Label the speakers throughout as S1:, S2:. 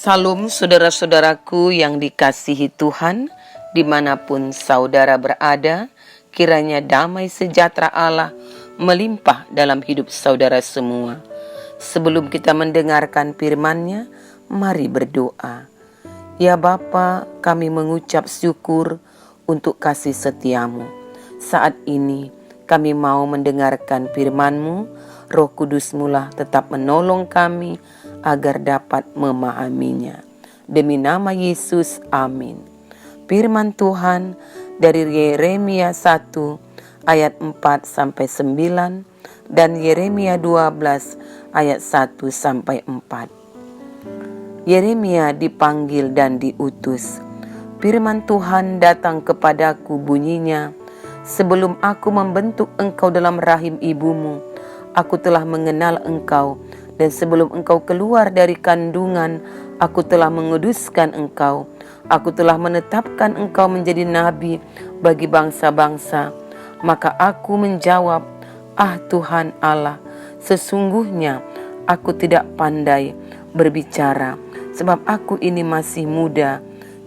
S1: Salam saudara-saudaraku yang dikasihi Tuhan, dimanapun saudara berada, kiranya damai sejahtera Allah melimpah dalam hidup saudara semua. Sebelum kita mendengarkan firman-Nya, mari berdoa. Ya Bapa, kami mengucap syukur untuk kasih setiamu. Saat ini kami mau mendengarkan firman-Mu, Roh Kudus-Mulah tetap menolong kami agar dapat memahaminya. Demi nama Yesus, amin. Firman Tuhan dari Yeremia 1 ayat 4-9 dan Yeremia 12 ayat 1-4. Yeremia dipanggil dan diutus. Firman Tuhan datang kepadaku bunyinya, sebelum aku membentuk engkau dalam rahim ibumu, aku telah mengenal engkau. Dan sebelum engkau keluar dari kandungan, aku telah menguduskan engkau. Aku telah menetapkan engkau menjadi nabi bagi bangsa-bangsa. Maka aku menjawab, "Ah Tuhan Allah, sesungguhnya aku tidak pandai berbicara, sebab aku ini masih muda."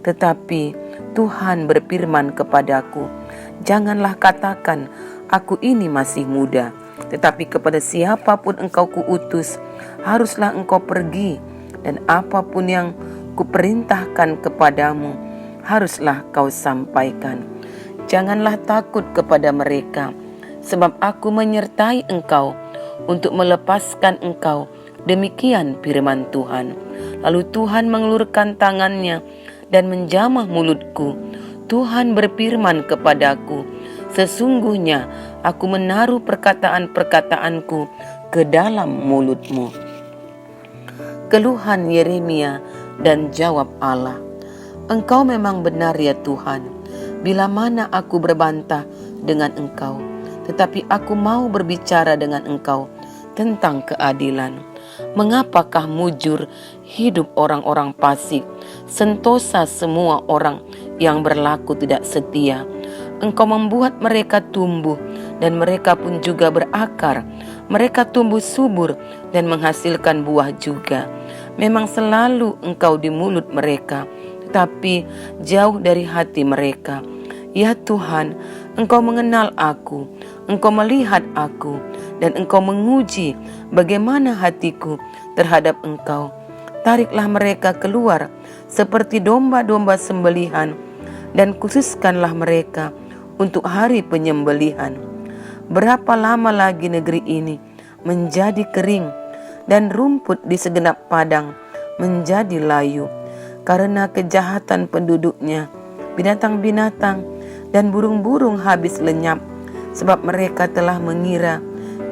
S1: Tetapi Tuhan berfirman kepadaku, "Janganlah katakan, aku ini masih muda. Tetapi kepada siapapun engkau kuutus, haruslah engkau pergi, dan apapun yang kuperintahkan kepadamu, haruslah kau sampaikan. Janganlah takut kepada mereka, sebab aku menyertai engkau untuk melepaskan engkau." Demikian firman Tuhan. Lalu Tuhan mengulurkan tangannya dan menjamah mulutku. Tuhan berfirman kepadaku, "Sesungguhnya aku menaruh perkataan-perkataanku ke dalam mulutmu." Keluhan Yeremia dan jawab Allah, "Engkau memang benar ya Tuhan. Bila mana aku berbantah dengan engkau, tetapi aku mau berbicara dengan engkau tentang keadilan. Mengapakah mujur hidup orang-orang fasik, sentosa semua orang yang berlaku tidak setia? Engkau membuat mereka tumbuh dan mereka pun juga berakar. Mereka tumbuh subur dan menghasilkan buah juga. Memang selalu engkau di mulut mereka, tapi jauh dari hati mereka. Ya Tuhan, engkau mengenal aku, engkau melihat aku, dan engkau menguji bagaimana hatiku terhadap engkau. Tariklah mereka keluar seperti domba-domba sembelihan, dan khususkanlah mereka untuk hari penyembelihan. Berapa lama lagi negeri ini menjadi kering, dan rumput di segenap padang menjadi layu, karena kejahatan penduduknya. Binatang-binatang dan burung-burung habis lenyap, sebab mereka telah mengira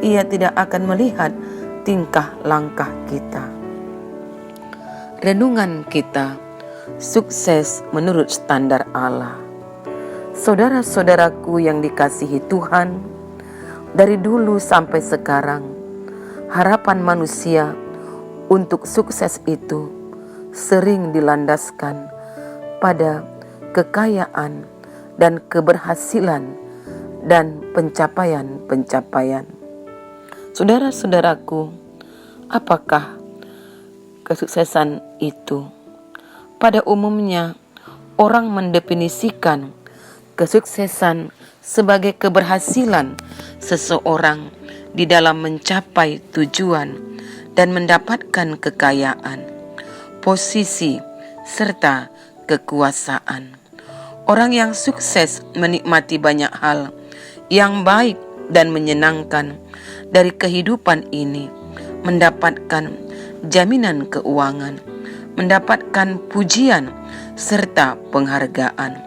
S1: ia tidak akan melihat tingkah langkah kita." Renungan kita, sukses menurut standar Allah. Saudara-saudaraku yang dikasihi Tuhan, dari dulu sampai sekarang, harapan manusia untuk sukses itu sering dilandaskan pada kekayaan dan keberhasilan dan pencapaian-pencapaian. Saudara-saudaraku, apakah kesuksesan itu? Pada umumnya, orang mendefinisikan kesuksesan sebagai keberhasilan seseorang di dalam mencapai tujuan dan mendapatkan kekayaan, posisi, serta kekuasaan. Orang yang sukses menikmati banyak hal yang baik dan menyenangkan dari kehidupan ini, mendapatkan jaminan keuangan, mendapatkan pujian serta penghargaan,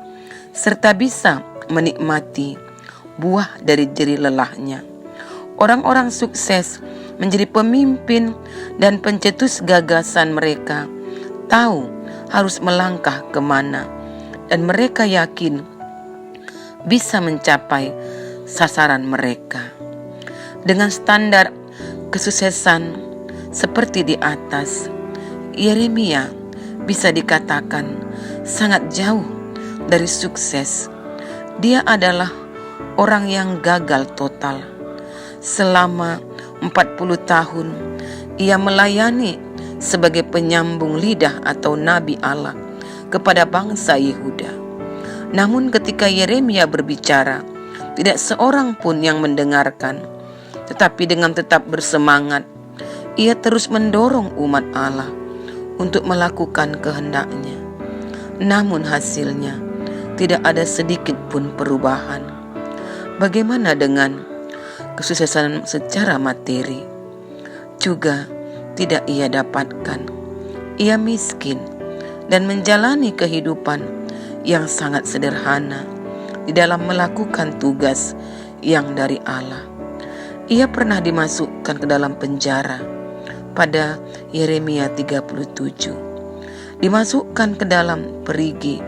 S1: serta bisa menikmati buah dari jerih lelahnya. Orang-orang sukses menjadi pemimpin dan pencetus gagasan. Mereka tahu harus melangkah kemana, dan mereka yakin bisa mencapai sasaran mereka. Dengan standar kesuksesan seperti di atas, Yeremia bisa dikatakan sangat jauh dari sukses. Dia adalah orang yang gagal total. Selama 40 tahun ia melayani sebagai penyambung lidah atau nabi Allah kepada bangsa Yehuda. Namun ketika Yeremia berbicara, tidak seorang pun yang mendengarkan. Tetapi dengan tetap bersemangat, ia terus mendorong umat Allah untuk melakukan kehendaknya. Namun hasilnya tidak ada sedikit pun perubahan. Bagaimana dengan kesuksesan secara materi? Juga tidak ia dapatkan. Ia miskin dan menjalani kehidupan yang sangat sederhana di dalam melakukan tugas yang dari Allah. Ia pernah dimasukkan ke dalam penjara pada Yeremia 37. Dimasukkan ke dalam perigi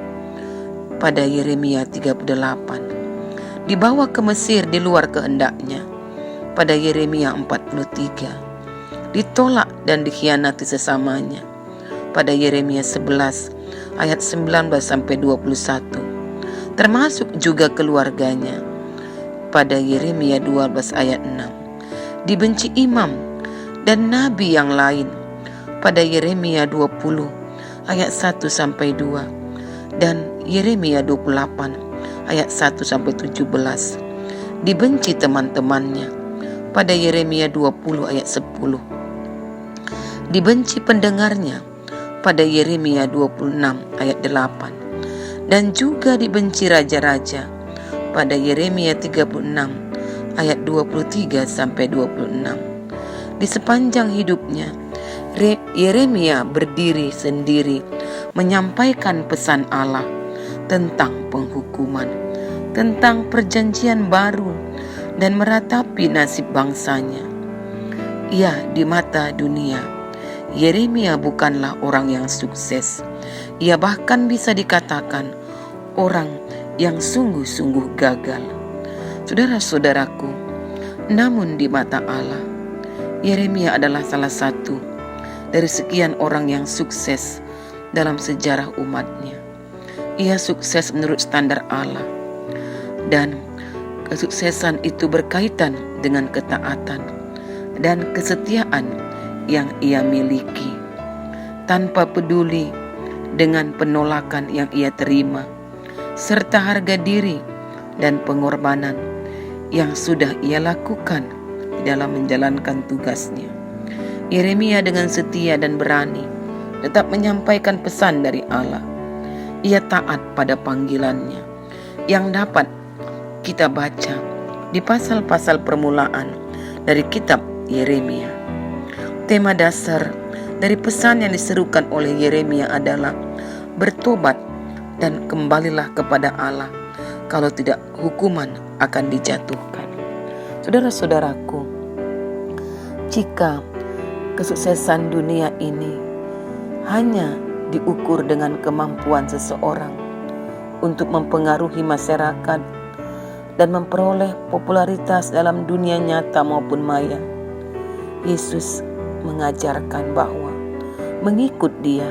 S1: pada Yeremia 38. Dibawa ke Mesir di luar kehendaknya pada Yeremia 43. Ditolak dan dikhianati sesamanya pada Yeremia 11 ayat 19 sampai 21. Termasuk juga keluarganya pada Yeremia 12 ayat 6. Dibenci imam dan nabi yang lain pada Yeremia 20 ayat 1 sampai 2 dan Yeremia 28 ayat 1 sampai 17. Dibenci teman-temannya pada Yeremia 20 ayat 10. Dibenci pendengarnya pada Yeremia 26 ayat 8. Dan juga dibenci raja-raja pada Yeremia 36 ayat 23 sampai 26. Di sepanjang hidupnya, Yeremia berdiri sendiri menyampaikan pesan Allah tentang penghukuman, tentang perjanjian baru, dan meratapi nasib bangsanya. Ya, di mata dunia, Yeremia bukanlah orang yang sukses. Ia bahkan bisa dikatakan orang yang sungguh-sungguh gagal. Saudara-saudaraku, namun di mata Allah, Yeremia adalah salah satu dari sekian orang yang sukses dalam sejarah umatnya. Ia sukses menurut standar Allah, dan kesuksesan itu berkaitan dengan ketaatan dan kesetiaan yang ia miliki, tanpa peduli dengan penolakan yang ia terima, serta harga diri dan pengorbanan yang sudah ia lakukan di dalam menjalankan tugasnya. Yeremia dengan setia dan berani tetap menyampaikan pesan dari Allah. Ia taat pada panggilannya yang dapat kita baca di pasal-pasal permulaan dari kitab Yeremia. Tema dasar dari pesan yang diserukan oleh Yeremia adalah bertobat dan kembalilah kepada Allah, kalau tidak hukuman akan dijatuhkan. Saudara-saudaraku, jika kesuksesan dunia ini hanya diukur dengan kemampuan seseorang untuk mempengaruhi masyarakat dan memperoleh popularitas dalam dunia nyata maupun maya, Yesus mengajarkan bahwa mengikut Dia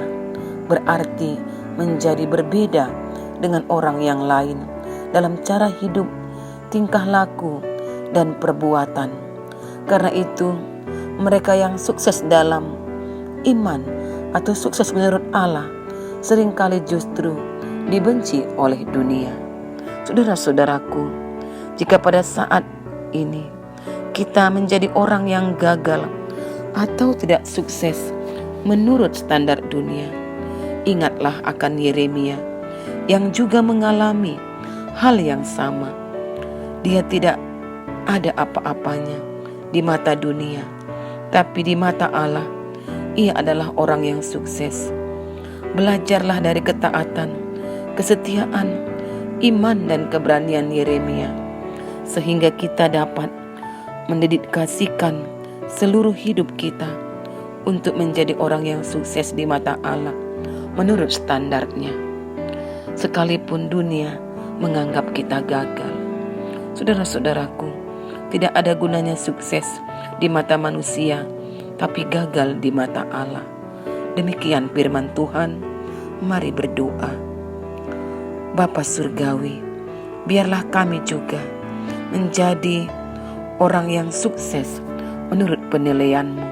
S1: berarti menjadi berbeda dengan orang yang lain dalam cara hidup, tingkah laku, dan perbuatan. Karena itu, mereka yang sukses dalam iman atau sukses menurut Allah seringkali justru dibenci oleh dunia. Saudara-saudaraku, jika pada saat ini kita menjadi orang yang gagal atau tidak sukses menurut standar dunia, ingatlah akan Yeremia yang juga mengalami hal yang sama. Dia tidak ada apa-apanya di mata dunia, tapi di mata Allah, ia adalah orang yang sukses. Belajarlah dari ketaatan, kesetiaan, iman, dan keberanian Yeremia, sehingga kita dapat mendedikasikan seluruh hidup kita untuk menjadi orang yang sukses di mata Allah menurut standarnya, sekalipun dunia menganggap kita gagal. Saudara-saudaraku, tidak ada gunanya sukses di mata manusia, tapi gagal di mata Allah. Demikian firman Tuhan. Mari berdoa. Bapa Surgawi, biarlah kami juga menjadi orang yang sukses menurut penilaian-Mu,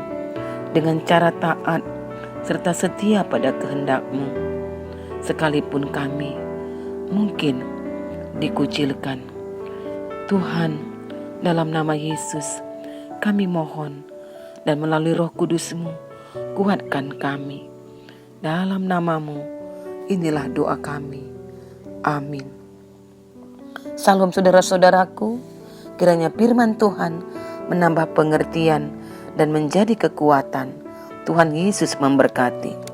S1: dengan cara taat serta setia pada kehendak-Mu, sekalipun kami mungkin dikucilkan. Tuhan, dalam nama Yesus, kami mohon dan melalui Roh Kudus-Mu, kuatkan kami. Dalam nama-Mu, inilah doa kami. Amin. Salam saudara-saudaraku, kiranya firman Tuhan menambah pengertian dan menjadi kekuatan. Tuhan Yesus memberkati.